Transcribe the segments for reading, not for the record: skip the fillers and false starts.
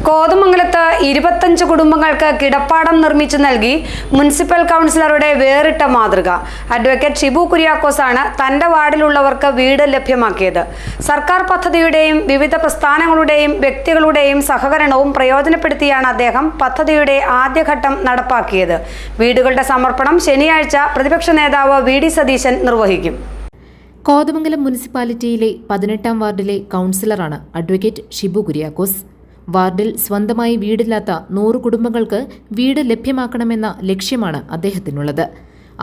കോതമംഗലത്ത് 25 കുടുംബങ്ങൾക്ക് കിടപ്പാടം നിർമ്മിച്ചു നൽകി മുനിസിപ്പൽ കൗൺസിലറുടെ വേറിട്ട മാതൃക. അഡ്വക്കേറ്റ് ഷിബു കുര്യാക്കോസാണ് തന്റെ വാർഡിലുള്ളവർക്ക് വീട് ലഭ്യമാക്കിയത്. സർക്കാർ പദ്ധതിയുടെയും വിവിധ പ്രസ്ഥാനങ്ങളുടെയും വ്യക്തികളുടെയും സഹകരണവും പ്രയോജനപ്പെടുത്തിയാണ് അദ്ദേഹം പദ്ധതിയുടെ ആദ്യഘട്ടം നടപ്പാക്കിയത്. വീടുകളുടെ സമർപ്പണം ശനിയാഴ്ച പ്രതിപക്ഷ നേതാവ് വി.ഡി. സതീശൻ നിർവഹിക്കും. കോതമംഗലം മുനിസിപ്പാലിറ്റിയിലെ 18-ാം വാർഡിലെ കൗൺസിലറാണ് അഡ്വക്കേറ്റ് ഷിബു കുര്യാക്കോസ്. വാർഡിൽ സ്വന്തമായി വീടില്ലാത്ത 100 കുടുംബങ്ങൾക്ക് വീട് ലഭ്യമാക്കണമെന്ന ലക്ഷ്യമാണ് അദ്ദേഹത്തിനുള്ളത്.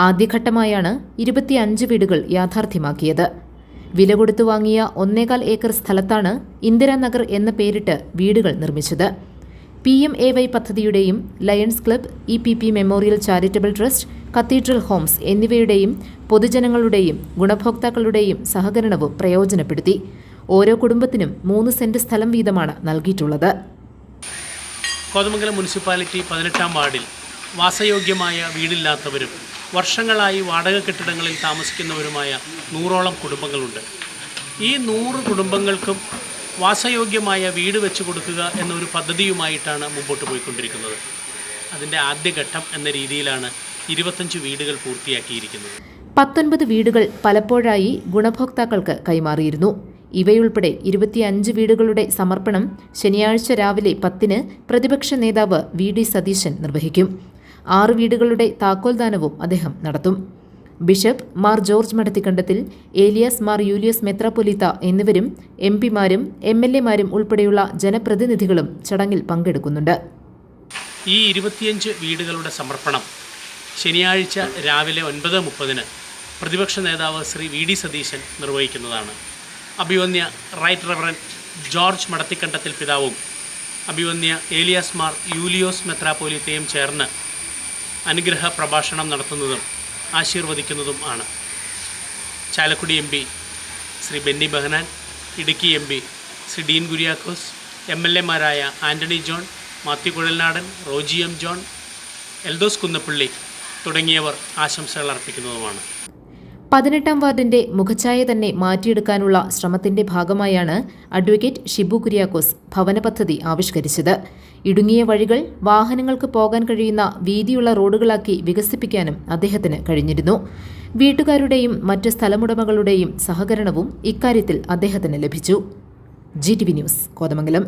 ആദ്യഘട്ടമായാണ് 25 വീടുകൾ യാഥാർത്ഥ്യമാക്കിയത്. വില കൊടുത്തു വാങ്ങിയ 1.25 ഏക്കർ സ്ഥലത്താണ് ഇന്ദിരാനഗർ എന്ന പേരിട്ട് വീടുകൾ നിർമ്മിച്ചത്. PMAY പദ്ധതിയുടെയും lions club, EPP memorial charitable trust, cathedral homes എന്നിവയുടെയും പൊതുജനങ്ങളുടെയും ഗുണഭോക്താക്കളുടെയും സഹകരണവും പ്രയോജനപ്പെടുത്തി. ഓരോ കുടുംബത്തിനും 3 സെന്റ് സ്ഥലം വീതമാണ് നൽകിയിട്ടുള്ളത്. കോതമംഗലം മുനിസിപ്പാലിറ്റി 18-ാം വാർഡിൽ വാസയോഗ്യമായ വീടില്ലാത്തവരും വർഷങ്ങളായി വാടക കെട്ടിടങ്ങളിൽ താമസിക്കുന്നവരുമായ 100ഓളം കുടുംബങ്ങളുണ്ട്. ഈ 100 കുടുംബങ്ങൾക്കും വാസയോഗ്യമായ വീട് വെച്ച് കൊടുക്കുക എന്നൊരു പദ്ധതിയുമായിട്ടാണ് മുമ്പോട്ട് പോയിക്കൊണ്ടിരിക്കുന്നത്. അതിൻ്റെ ആദ്യഘട്ടം എന്ന രീതിയിലാണ് 25 വീടുകൾ പൂർത്തിയാക്കിയിരിക്കുന്നത്. 19 വീടുകൾ പലപ്പോഴായി ഗുണഭോക്താക്കൾക്ക് കൈമാറിയിരുന്നു. ഇവയുൾപ്പെടെ 25 വീടുകളുടെ സമർപ്പണം ശനിയാഴ്ച രാവിലെ 10-ന് പ്രതിപക്ഷ നേതാവ് വി.ഡി. സതീശൻ നിർവഹിക്കും. 6 വീടുകളുടെ താക്കോൽദാനവും അദ്ദേഹം നടത്തും. ബിഷപ്പ് മാർ ജോർജ് മഠത്തിക്കണ്ടത്തിൽ, ഏലിയാസ് മാർ യൂലിയസ് മെത്രാപ്പൊലീത്ത എന്നിവരും MP-മാരും MLA-മാരും ഉൾപ്പെടെയുള്ള ജനപ്രതിനിധികളും ചടങ്ങിൽ പങ്കെടുക്കുന്നുണ്ട്. ഈ 25 വീടുകളുടെ സമർപ്പണം ശനിയാഴ്ച രാവിലെ 9:30-ന് പ്രതിപക്ഷ നേതാവ് ശ്രീ വി.ഡി. സതീശൻ നിർവഹിക്കുന്നതാണ്. അഭിവന്യ റൈറ്റ് റവറൻഡ് ജോർജ് മഠത്തിക്കണ്ടത്തിൽ പിതാവും അഭിവന്യ ഏലിയാസ് മാർ യൂലിയോസ് മെത്രാപ്പൊലീത്തയും ചേർന്ന് അനുഗ്രഹ പ്രഭാഷണം നടത്തുന്നതും ആശീർവദിക്കുന്നതും ആണ്. ചാലക്കുടി MP ശ്രീ ബെന്നി ബെഹനാൻ, ഇടുക്കി MP ശ്രീ ഡീൻ കുര്യാക്കോസ്, MLA-മാരായ ആൻ്റണി ജോൺ, മാത്യു കുഴൽനാടൻ, റോജി M. ജോൺ, എൽദോസ് കുന്നപ്പള്ളി തുടങ്ങിയവർ ആശംസകൾ അർപ്പിക്കുന്നതുമാണ്. 18-ാം വാർഡിന്റെ മുഖഛായ തന്നെ മാറ്റിയെടുക്കാനുള്ള ശ്രമത്തിന്റെ ഭാഗമായാണ് അഡ്വക്കേറ്റ് ഷിബു കുര്യാക്കോസ് ഭവന പദ്ധതി ആവിഷ്കരിച്ചത്. ഇടുങ്ങിയ വഴികൾ വാഹനങ്ങൾക്ക് പോകാൻ കഴിയുന്ന വീതിയുള്ള റോഡുകളാക്കി വികസിപ്പിക്കാനും അദ്ദേഹത്തിന് കഴിഞ്ഞിരുന്നു. വീട്ടുകാരുടെയും മറ്റ് സ്ഥലമുടമകളുടെയും സഹകരണവും ഇക്കാര്യത്തിൽ അദ്ദേഹത്തിന് ലഭിച്ചു. GTV news, Kothamangalam.